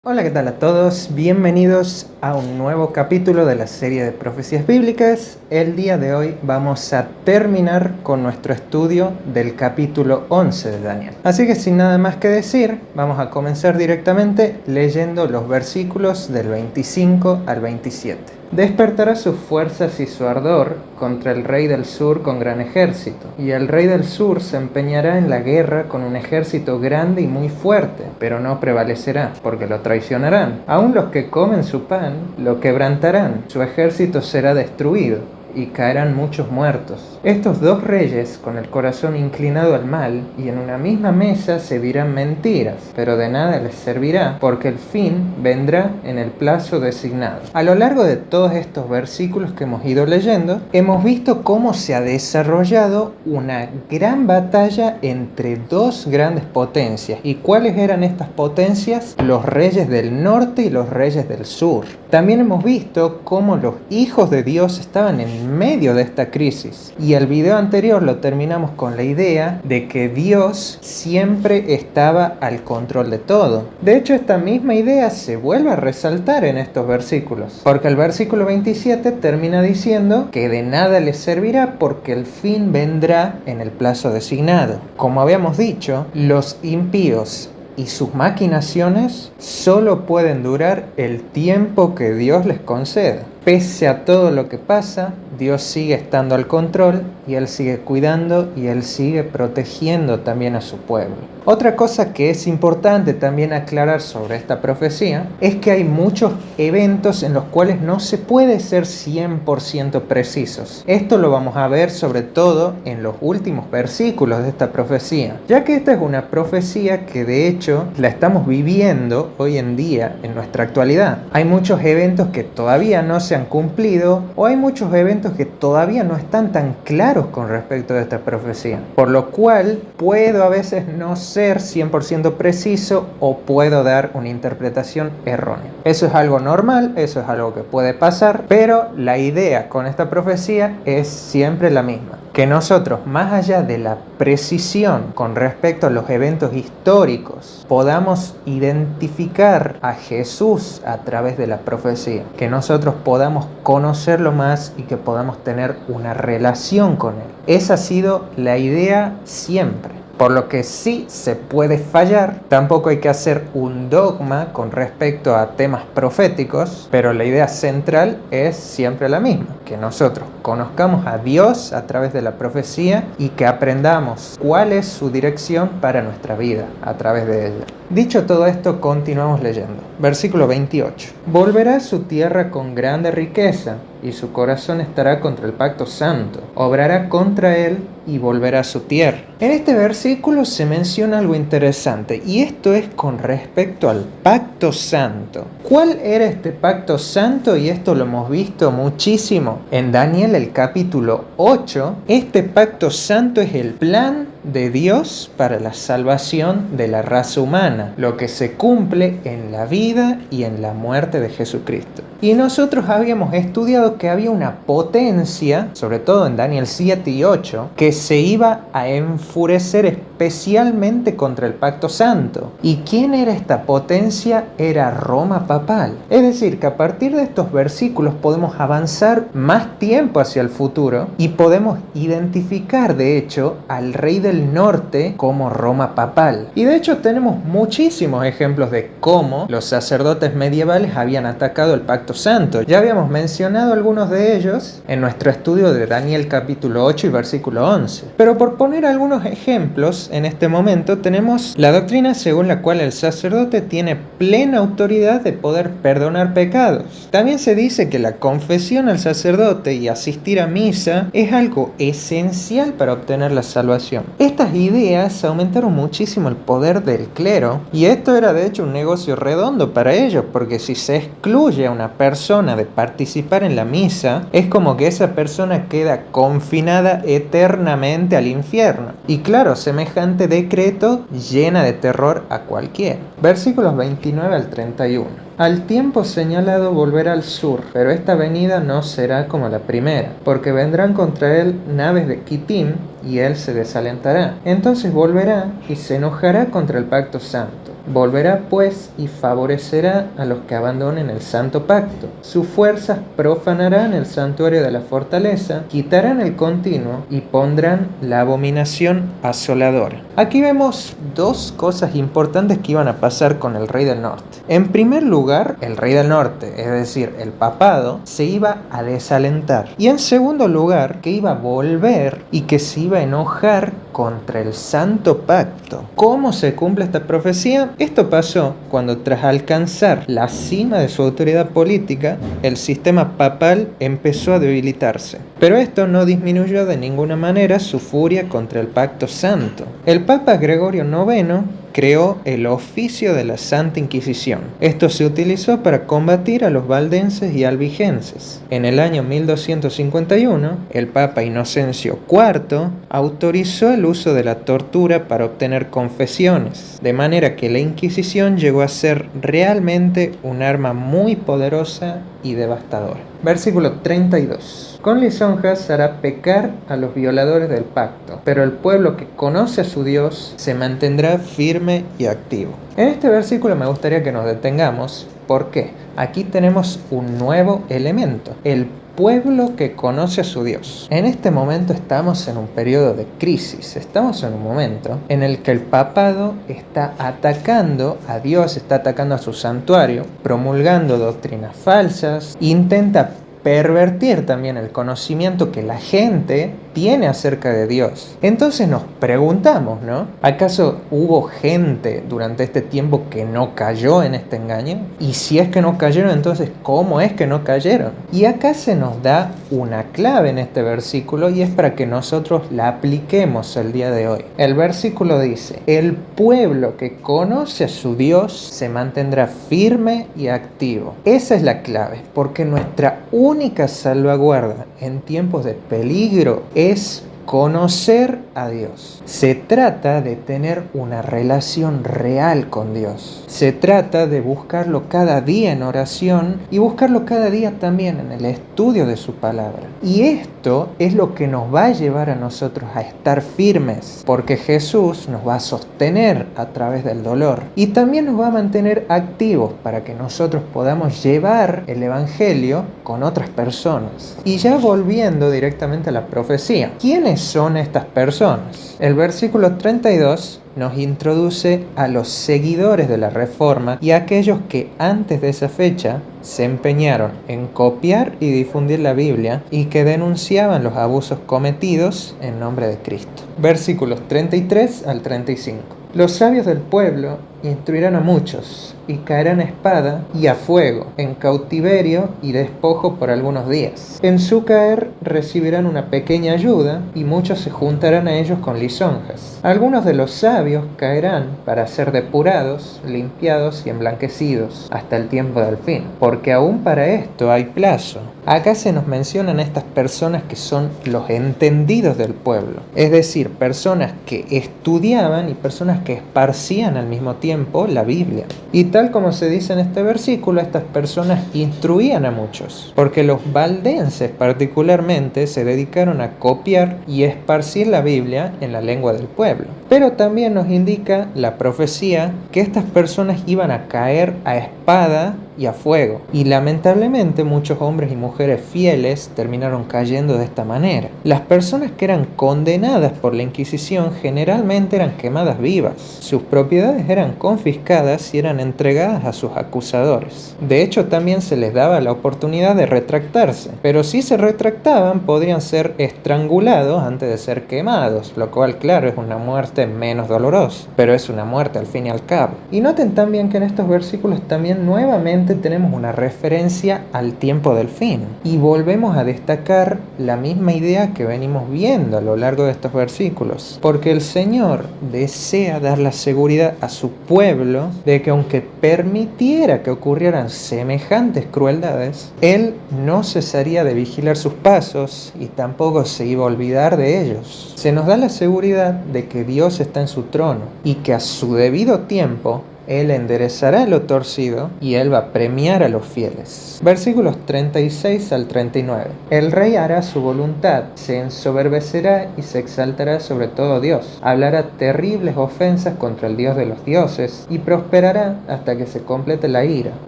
Hola, ¿qué tal a todos? Bienvenidos a un nuevo capítulo de la serie de profecías bíblicas. El día de hoy vamos a terminar con nuestro estudio del capítulo 11 de Daniel. Así que sin nada más que decir, vamos a comenzar directamente leyendo los versículos del 25 al 27. Despertará sus fuerzas y su ardor contra el rey del sur con gran ejército, y el rey del sur se empeñará en la guerra con un ejército grande y muy fuerte, pero no prevalecerá, porque lo traicionarán. Aun los que comen su pan lo quebrantarán, su ejército será destruido y caerán muchos muertos. Estos dos reyes, con el corazón inclinado al mal, y en una misma mesa se dirán mentiras, pero de nada les servirá, porque el fin vendrá en el plazo designado. A lo largo de todos estos versículos que hemos ido leyendo, hemos visto cómo se ha desarrollado una gran batalla entre dos grandes potencias. ¿Y cuáles eran estas potencias? Los reyes del norte y los reyes del sur. También hemos visto cómo los hijos de Dios estaban en medio de esta crisis. Y el video anterior lo terminamos con la idea de que Dios siempre estaba al control de todo. De hecho, esta misma idea se vuelve a resaltar en estos versículos, porque el versículo 27 termina diciendo que de nada les servirá porque el fin vendrá en el plazo designado. Como habíamos dicho, los impíos y sus maquinaciones solo pueden durar el tiempo que Dios les conceda. Pese a todo lo que pasa, Dios sigue estando al control y Él sigue cuidando y Él sigue protegiendo también a su pueblo. Otra cosa que es importante también aclarar sobre esta profecía es que hay muchos eventos en los cuales no se puede ser 100% precisos. Esto lo vamos a ver sobre todo en los últimos versículos de esta profecía, ya que esta es una profecía que de hecho la estamos viviendo hoy en día en nuestra actualidad. Hay muchos eventos que todavía no se han cumplido o hay muchos eventos que todavía no están tan claros con respecto a esta profecía, por lo cual puedo a veces no ser 100% preciso o puedo dar una interpretación errónea. Eso es algo normal, eso es algo que puede pasar, pero la idea con esta profecía es siempre la misma. Que nosotros, más allá de la precisión con respecto a los eventos históricos, podamos identificar a Jesús a través de la profecía. Que nosotros podamos conocerlo más y que podamos tener una relación con Él. Esa ha sido la idea siempre. Por lo que sí se puede fallar, tampoco hay que hacer un dogma con respecto a temas proféticos, pero la idea central es siempre la misma, que nosotros conozcamos a Dios a través de la profecía y que aprendamos cuál es su dirección para nuestra vida a través de ella. Dicho todo esto, continuamos leyendo. Versículo 28. Volverá a su tierra con grande riqueza, y su corazón estará contra el pacto santo. Obrará contra él y volverá a su tierra. En este versículo se menciona algo interesante, y esto es con respecto al pacto santo. ¿Cuál era este pacto santo? Y esto lo hemos visto muchísimo en Daniel, el capítulo 8. Este pacto santo es el plan de Dios para la salvación de la raza humana, lo que se cumple en la vida y en la muerte de Jesucristo. Y nosotros habíamos estudiado que había una potencia, sobre todo en Daniel 7 y 8, que se iba a enfurecer especialmente contra el pacto santo. ¿Y quién era esta potencia? Era Roma papal. Es decir, que a partir de estos versículos podemos avanzar más tiempo hacia el futuro y podemos identificar de hecho al rey del norte como Roma papal. Y de hecho tenemos muchísimos ejemplos de cómo los sacerdotes medievales habían atacado el pacto santo. Ya habíamos mencionado algunos de ellos en nuestro estudio de Daniel capítulo 8 y versículo 11. Pero por poner algunos ejemplos, en este momento tenemos la doctrina según la cual el sacerdote tiene plena autoridad de poder perdonar pecados. También se dice que la confesión al sacerdote y asistir a misa es algo esencial para obtener la salvación. Estas ideas aumentaron muchísimo el poder del clero, y esto era de hecho un negocio redondo para ellos, porque si se excluye a una persona de participar en la misa, es como que esa persona queda confinada eternamente al infierno. Y claro, semejante decreto llena de terror a cualquiera. Versículos 29 al 31. Al tiempo señalado volverá al sur, pero esta venida no será como la primera, porque vendrán contra él naves de Quitim, y él se desalentará. Entonces volverá y se enojará contra el pacto santo, Volverá pues y favorecerá a los que abandonen el santo pacto. Sus fuerzas profanarán el santuario de la fortaleza, quitarán el continuo y pondrán la abominación asoladora. Aquí vemos dos cosas importantes que iban a pasar con el rey del norte. En primer lugar, el rey del norte, es decir, el papado, se iba a desalentar. Y en segundo lugar, que iba a volver y que se iba a enojar contra el santo pacto. ¿Cómo se cumple esta profecía? Esto pasó cuando, tras alcanzar la cima de su autoridad política, el sistema papal empezó a debilitarse. Pero esto no disminuyó de ninguna manera su furia contra el pacto santo. El Papa Gregorio IX creó el oficio de la Santa Inquisición. Esto se utilizó para combatir a los valdenses y albigenses. En el año 1251, el Papa Inocencio IV autorizó el uso de la tortura para obtener confesiones, de manera que la Inquisición llegó a ser realmente un arma muy poderosa y devastadora. Versículo 32. Con lisonjas hará pecar a los violadores del pacto, pero el pueblo que conoce a su Dios se mantendrá firme y activo. En este versículo me gustaría que nos detengamos. ¿Por qué? Aquí tenemos un nuevo elemento, el pueblo que conoce a su Dios. En este momento estamos en un periodo de crisis, estamos en un momento en el que el papado está atacando a Dios, está atacando a su santuario, promulgando doctrinas falsas, intenta pervertir también el conocimiento que la gente tiene acerca de Dios. Entonces nos preguntamos, ¿no? ¿Acaso hubo gente durante este tiempo que no cayó en este engaño? Y si es que no cayeron, entonces ¿cómo es que no cayeron? Y acá se nos da una clave en este versículo y es para que nosotros la apliquemos el día de hoy. El versículo dice: el pueblo que conoce a su Dios se mantendrá firme y activo. Esa es la clave, porque nuestra única salvaguarda en tiempos de peligro es conocer a Dios. Se trata de tener una relación real con Dios. Se trata de buscarlo cada día en oración y buscarlo cada día también en el estudio de su palabra. Y esto es lo que nos va a llevar a nosotros a estar firmes, porque Jesús nos va a sostener a través del dolor y también nos va a mantener activos para que nosotros podamos llevar el Evangelio con otras personas. Y ya volviendo directamente a la profecía, ¿quiénes son estas personas? El versículo 32 nos introduce a los seguidores de la Reforma y a aquellos que antes de esa fecha se empeñaron en copiar y difundir la Biblia y que denunciaban los abusos cometidos en nombre de Cristo. Versículos 33 al 35. Los sabios del pueblo instruirán a muchos y caerán a espada y a fuego, en cautiverio y despojo por algunos días. En su caer recibirán una pequeña ayuda y muchos se juntarán a ellos con lisonjas. Algunos de los sabios caerán para ser depurados, limpiados y emblanquecidos hasta el tiempo del fin, porque aún para esto hay plazo. Acá se nos mencionan estas personas que son los entendidos del pueblo, es decir, personas que estudiaban y personas que esparcían al mismo tiempo la Biblia. Y tal como se dice en este versículo, estas personas instruían a muchos, porque los valdenses particularmente se dedicaron a copiar y esparcir la Biblia en la lengua del pueblo. Pero también nos indica la profecía que estas personas iban a caer a espada y a fuego. Y lamentablemente muchos hombres y mujeres fieles terminaron cayendo de esta manera. Las personas que eran condenadas por la Inquisición generalmente eran quemadas vivas. Sus propiedades eran confiscadas y eran entregadas a sus acusadores. De hecho, también se les daba la oportunidad de retractarse. Pero si se retractaban, podrían ser estrangulados antes de ser quemados, lo cual, claro, es una muerte menos dolorosa, pero es una muerte al fin y al cabo. Y noten también que en estos versículos también nuevamente tenemos una referencia al tiempo del fin. Y volvemos a destacar la misma idea que venimos viendo a lo largo de estos versículos. Porque el Señor desea dar la seguridad a su pueblo de que aunque permitiera que ocurrieran semejantes crueldades, Él no cesaría de vigilar sus pasos y tampoco se iba a olvidar de ellos. Se nos da la seguridad de que Dios está en su trono y que a su debido tiempo Él enderezará lo torcido y Él va a premiar a los fieles. Versículos 36 al 39. El rey hará su voluntad, se ensoberbecerá y se exaltará sobre todo Dios. Hablará terribles ofensas contra el Dios de los dioses y prosperará hasta que se complete la ira,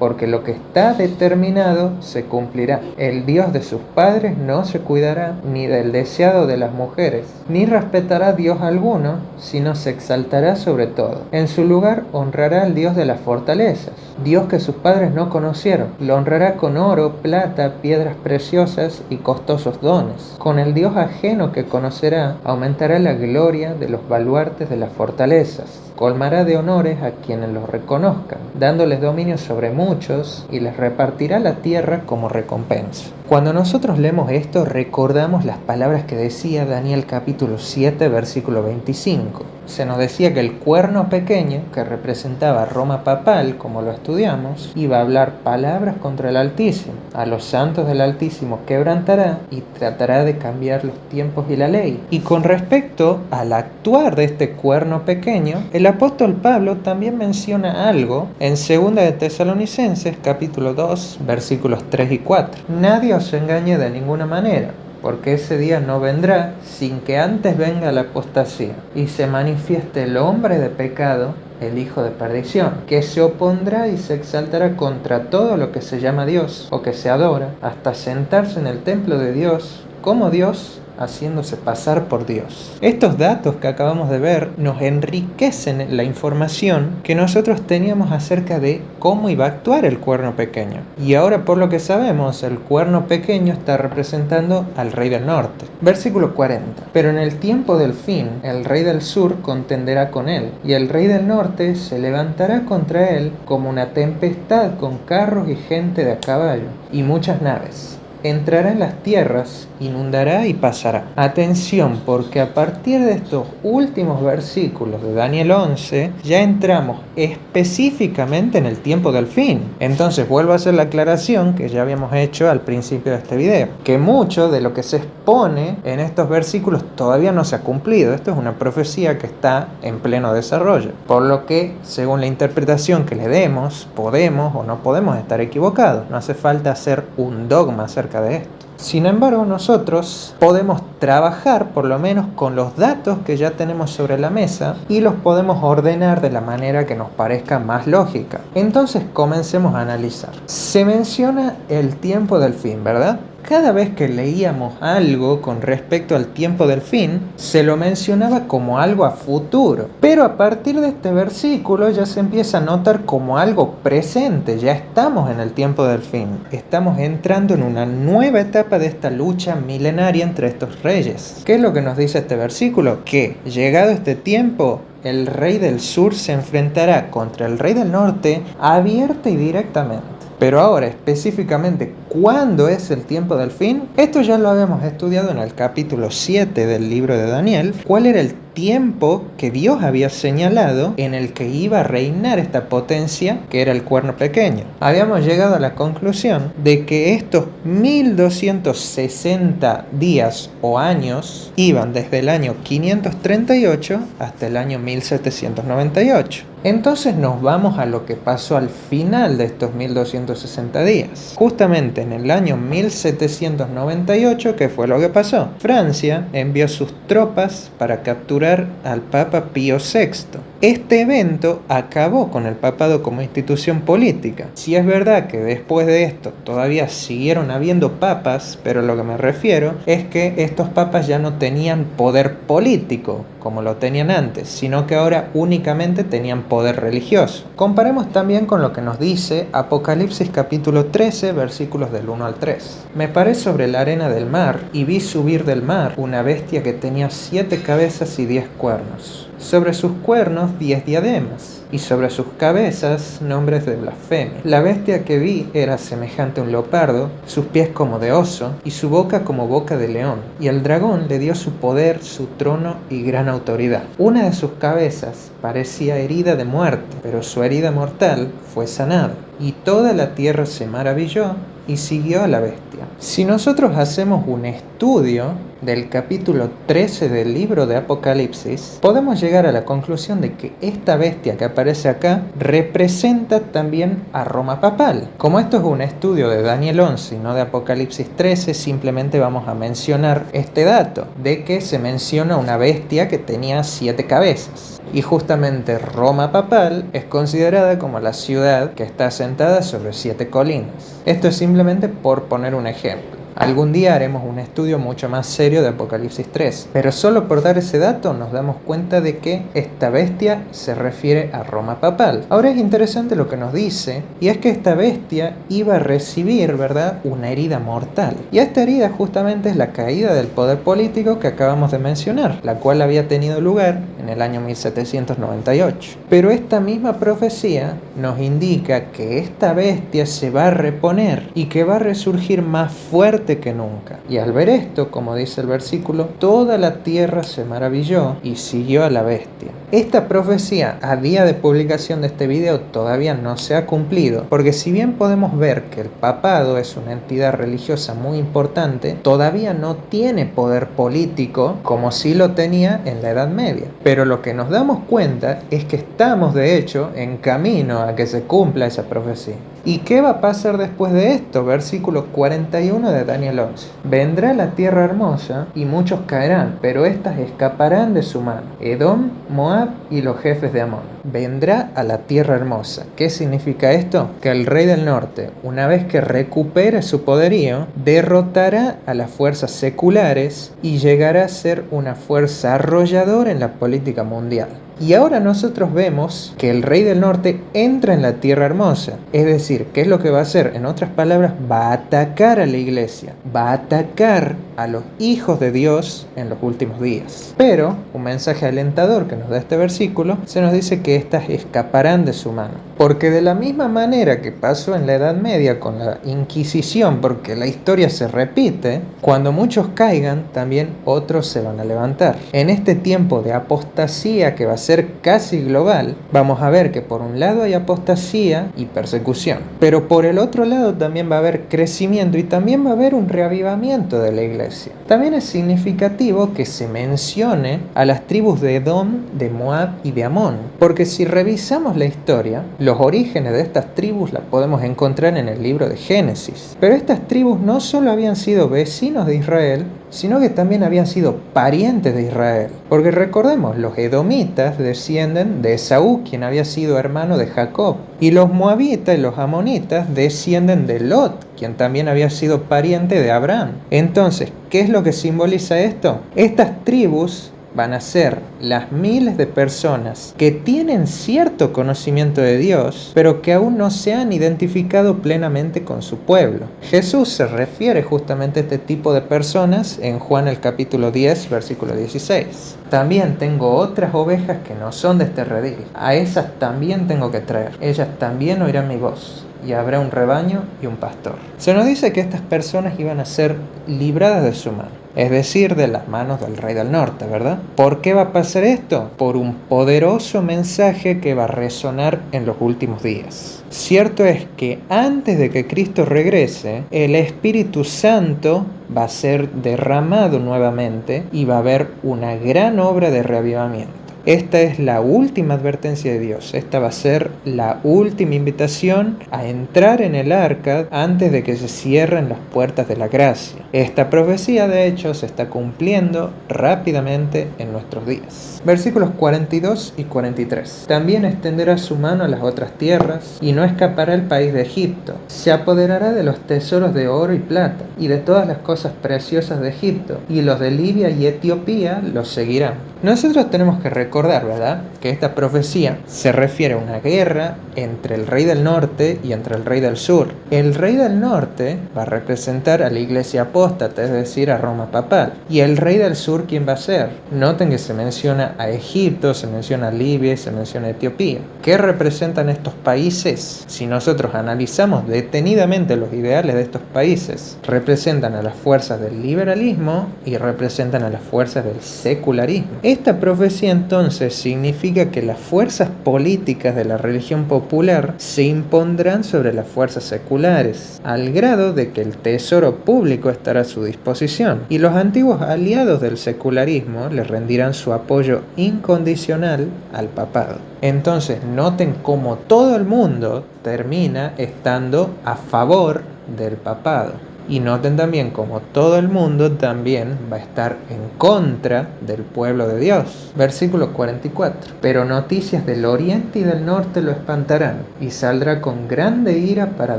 porque lo que está determinado se cumplirá. El Dios de sus padres no se cuidará ni del deseado de las mujeres, ni respetará Dios alguno, sino se exaltará sobre todo. En su lugar honrará al Dios de las fortalezas, Dios que sus padres no conocieron. Lo honrará con oro, plata, piedras preciosas y costosos dones. Con el Dios ajeno que conocerá, aumentará la gloria de los baluartes de las fortalezas. Colmará de honores a quienes los reconozcan, dándoles dominio sobre muchos, y les repartirá la tierra como recompensa. Cuando nosotros leemos esto, recordamos las palabras que decía Daniel capítulo 7, versículo 25. Se nos decía que el cuerno pequeño, que representaba a Roma papal, como lo estudiamos, iba a hablar palabras contra el Altísimo. A los santos del Altísimo quebrantará y tratará de cambiar los tiempos y la ley. Y con respecto al actuar de este cuerno pequeño, el apóstol Pablo también menciona algo en 2 de Tesalonicenses capítulo 2, versículos 3 y 4. Nadie os engañe de ninguna manera, porque ese día no vendrá sin que antes venga la apostasía y se manifieste el hombre de pecado, el hijo de perdición, que se opondrá y se exaltará contra todo lo que se llama Dios o que se adora, hasta sentarse en el templo de Dios como Dios, haciéndose pasar por Dios. Estos datos que acabamos de ver nos enriquecen la información que nosotros teníamos acerca de cómo iba a actuar el cuerno pequeño. Y ahora, por lo que sabemos, el cuerno pequeño está representando al rey del norte. Versículo 40. Pero en el tiempo del fin, el rey del sur contenderá con él, y el rey del norte se levantará contra él como una tempestad con carros y gente de a caballo, y muchas naves. Entrará en las tierras, inundará y pasará. Atención, porque a partir de estos últimos versículos de Daniel 11, ya entramos específicamente en el tiempo del fin. Entonces vuelvo a hacer la aclaración que ya habíamos hecho al principio de este video, que mucho de lo que se expone en estos versículos todavía no se ha cumplido. Esto es una profecía que está en pleno desarrollo, por lo que, según la interpretación que le demos, podemos o no podemos estar equivocados. No hace falta hacer un dogma acerca de esto. Sin embargo, nosotros podemos trabajar por lo menos con los datos que ya tenemos sobre la mesa y los podemos ordenar de la manera que nos parezca más lógica. Entonces comencemos a analizar. Se menciona el tiempo del fin, ¿verdad? Cada vez que leíamos algo con respecto al tiempo del fin, se lo mencionaba como algo a futuro. Pero a partir de este versículo ya se empieza a notar como algo presente. Ya estamos en el tiempo del fin. Estamos entrando en una nueva etapa de esta lucha milenaria entre estos reyes. ¿Qué es lo que nos dice este versículo? Que llegado este tiempo, el rey del sur se enfrentará contra el rey del norte abierta y directamente. Pero ahora, específicamente, ¿cuándo es el tiempo del fin? Esto ya lo habíamos estudiado en el capítulo 7 del libro de Daniel. ¿Cuál era el tiempo que Dios había señalado en el que iba a reinar esta potencia que era el cuerno pequeño? Habíamos llegado a la conclusión de que estos 1260 días o años iban desde el año 538 hasta el año 1798. Entonces nos vamos a lo que pasó al final de estos 1260 días. Justamente en el año 1798, ¿qué fue lo que pasó? Francia envió sus tropas para capturar al Papa Pío VI. Este evento acabó con el papado como institución política. Si es verdad que después de esto todavía siguieron habiendo papas, pero lo que me refiero es que estos papas ya no tenían poder político como lo tenían antes, sino que ahora únicamente tenían poder religioso. Comparemos también con lo que nos dice Apocalipsis capítulo 13, versículos del 1 al 3. Me paré sobre la arena del mar y vi subir del mar una bestia que tenía 7 cabezas y 10 cuernos. Sobre sus cuernos 10 diademas, y sobre sus cabezas nombres de blasfemia. La bestia que vi era semejante a un leopardo, sus pies como de oso, y su boca como boca de león. Y el dragón le dio su poder, su trono y gran autoridad. Una de sus cabezas parecía herida de muerte, pero su herida mortal fue sanada. Y toda la tierra se maravilló y siguió a la bestia. Si nosotros hacemos un estudio del capítulo 13 del libro de Apocalipsis, podemos llegar a la conclusión de que esta bestia que aparece acá representa también a Roma papal. Como esto es un estudio de Daniel 11 y no de Apocalipsis 13, simplemente vamos a mencionar este dato, de que se menciona una bestia que tenía 7 cabezas. Y justamente Roma papal es considerada como la ciudad que está asentada sobre 7 colinas. Esto es simplemente por poner un ejemplo. Algún día haremos un estudio mucho más serio de Apocalipsis 3, pero solo por dar ese dato nos damos cuenta de que esta bestia se refiere a Roma papal. Ahora es interesante lo que nos dice, y es que esta bestia iba a recibir, ¿verdad?, una herida mortal. Y esta herida justamente es la caída del poder político que acabamos de mencionar, la cual había tenido lugar en el año 1798. Pero esta misma profecía nos indica que esta bestia se va a reponer y que va a resurgir más fuerte que nunca. Y al ver esto, como dice el versículo, toda la tierra se maravilló y siguió a la bestia. Esta profecía, a día de publicación de este video, todavía no se ha cumplido, porque si bien podemos ver que el papado es una entidad religiosa muy importante, todavía no tiene poder político como sí lo tenía en la Edad Media. Pero lo que nos damos cuenta es que estamos de hecho en camino a que se cumpla esa profecía. ¿Y qué va a pasar después de esto? Versículo 41 de Daniel 11. Vendrá la tierra hermosa y muchos caerán, pero éstas escaparán de su mano. Edom, Moab y los jefes de Amón. Vendrá a la tierra hermosa. ¿Qué significa esto? Que el rey del norte, una vez que recupere su poderío, derrotará a las fuerzas seculares y llegará a ser una fuerza arrolladora en la política mundial. Y ahora nosotros vemos que el rey del norte entra en la tierra hermosa. Es decir, ¿qué es lo que va a hacer? En otras palabras, va a atacar a la iglesia. Va a atacar a los hijos de Dios en los últimos días. Pero, un mensaje alentador que nos da este versículo, se nos dice que éstas escaparán de su mano. Porque de la misma manera que pasó en la Edad Media con la Inquisición, porque la historia se repite, cuando muchos caigan, también otros se van a levantar. En este tiempo de apostasía que va a ser casi global, vamos a ver que por un lado hay apostasía y persecución, pero por el otro lado también va a haber crecimiento y también va a haber un reavivamiento de la iglesia. También es significativo que se mencione a las tribus de Edom, de Moab y de Amón, porque si revisamos la historia, los orígenes de estas tribus las podemos encontrar en el libro de Génesis. Pero estas tribus no solo habían sido vecinos de Israel, sino que también habían sido parientes de Israel. Porque recordemos, los edomitas descienden de Esaú, quien había sido hermano de Jacob, y los moabitas y los amonitas descienden de Lot, quien también había sido pariente de Abraham. Entonces, ¿qué es lo que simboliza esto? Estas tribus van a ser las miles de personas que tienen cierto conocimiento de Dios, pero que aún no se han identificado plenamente con su pueblo. Jesús se refiere justamente a este tipo de personas en Juan el capítulo 10, versículo 16. También tengo otras ovejas que no son de este redil. A esas también tengo que traer. Ellas también oirán mi voz. Y habrá un rebaño y un pastor. Se nos dice que estas personas iban a ser libradas de su mano, es decir, de las manos del rey del norte, ¿verdad? ¿Por qué va a pasar esto? Por un poderoso mensaje que va a resonar en los últimos días. Cierto es que antes de que Cristo regrese, el Espíritu Santo va a ser derramado nuevamente y va a haber una gran obra de reavivamiento. Esta es la última advertencia de Dios. Esta va a ser la última invitación a entrar en el arca antes de que se cierren las puertas de la gracia. Esta profecía, de hecho, se está cumpliendo rápidamente en nuestros días. Versículos 42 y 43. También extenderá su mano a las otras tierras y no escapará el país de Egipto. Se apoderará de los tesoros de oro y plata y de todas las cosas preciosas de Egipto, y los de Libia y Etiopía los seguirán. Nosotros tenemos que recordar, ¿verdad?, que esta profecía se refiere a una guerra entre el rey del norte y entre el rey del sur. El rey del norte va a representar a la iglesia apóstata, es decir, a Roma papal. ¿Y el rey del sur quién va a ser? Noten que se menciona a Egipto, se menciona a Libia y se menciona a Etiopía. ¿Qué representan estos países? Si nosotros analizamos detenidamente los ideales de estos países, representan a las fuerzas del liberalismo y representan a las fuerzas del secularismo. Esta profecía entonces entonces significa que las fuerzas políticas de la religión popular se impondrán sobre las fuerzas seculares, al grado de que el tesoro público estará a su disposición, y los antiguos aliados del secularismo le rendirán su apoyo incondicional al papado. Entonces noten cómo todo el mundo termina estando a favor del papado. Y noten también cómo todo el mundo también va a estar en contra del pueblo de Dios. Versículo 44. Pero noticias del oriente y del norte lo espantarán, y saldrá con grande ira para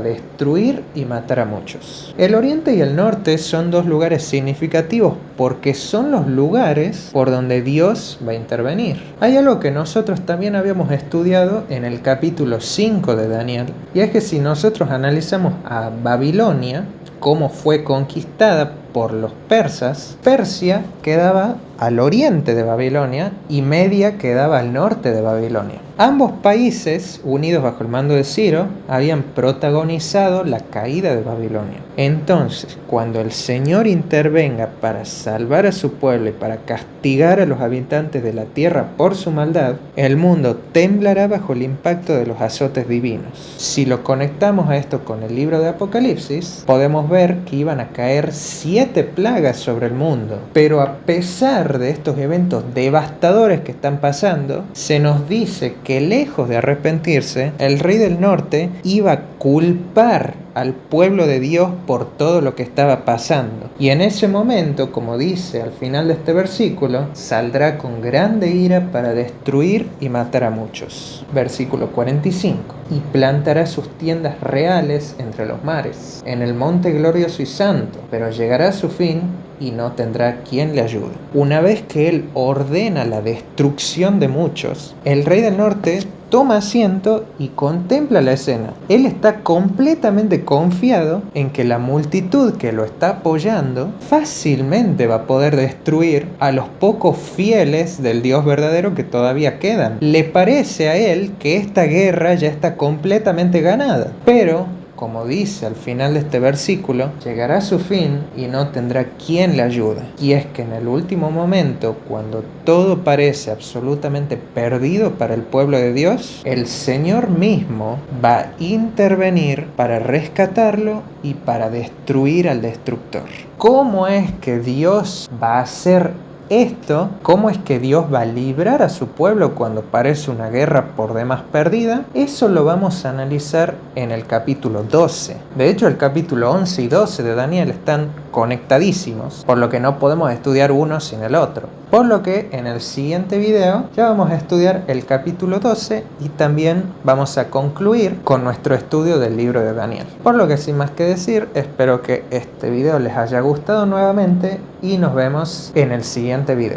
destruir y matar a muchos. El oriente y el norte son dos lugares significativos porque son los lugares por donde Dios va a intervenir. Hay algo que nosotros también habíamos estudiado en el capítulo 5 de Daniel, y es que si nosotros analizamos a Babilonia, cómo fue conquistada por los persas, Persia quedaba al oriente de Babilonia y Media quedaba al norte de Babilonia. Ambos países, unidos bajo el mando de Ciro, habían protagonizado la caída de Babilonia. Entonces, cuando el Señor intervenga para salvar a su pueblo y para castigar a los habitantes de la tierra por su maldad, el mundo temblará bajo el impacto de los azotes divinos. Si lo conectamos a esto con el libro de Apocalipsis, podemos ver que iban a caer 7 plagas sobre el mundo. Pero a pesar de estos eventos devastadores que están pasando, se nos dice que lejos de arrepentirse, el rey del norte iba a culpar al pueblo de Dios por todo lo que estaba pasando. Y en ese momento, como dice al final de este versículo, saldrá con grande ira para destruir y matar a muchos. Versículo 45. Y plantará sus tiendas reales entre los mares, en el monte glorioso y santo, pero llegará a su fin y no tendrá quien le ayude. Una vez que él ordena la destrucción de muchos, el rey del norte toma asiento y contempla la escena. Él está completamente confiado en que la multitud que lo está apoyando fácilmente va a poder destruir a los pocos fieles del Dios verdadero que todavía quedan. Le parece a él que esta guerra ya está completamente ganada, pero como dice al final de este versículo, llegará a su fin y no tendrá quien le ayude. Y es que en el último momento, cuando todo parece absolutamente perdido para el pueblo de Dios, el Señor mismo va a intervenir para rescatarlo y para destruir al destructor. ¿Cómo es que Dios va a hacer esto? ¿Cómo es que Dios va a librar a su pueblo cuando parece una guerra por demás perdida? Eso lo vamos a analizar en el capítulo 12. De hecho, el capítulo 11 y 12 de Daniel están conectadísimos, por lo que no podemos estudiar uno sin el otro. Por lo que en el siguiente video ya vamos a estudiar el capítulo 12 y también vamos a concluir con nuestro estudio del libro de Daniel. Por lo que sin más que decir, espero que este video les haya gustado nuevamente y nos vemos en el siguiente video.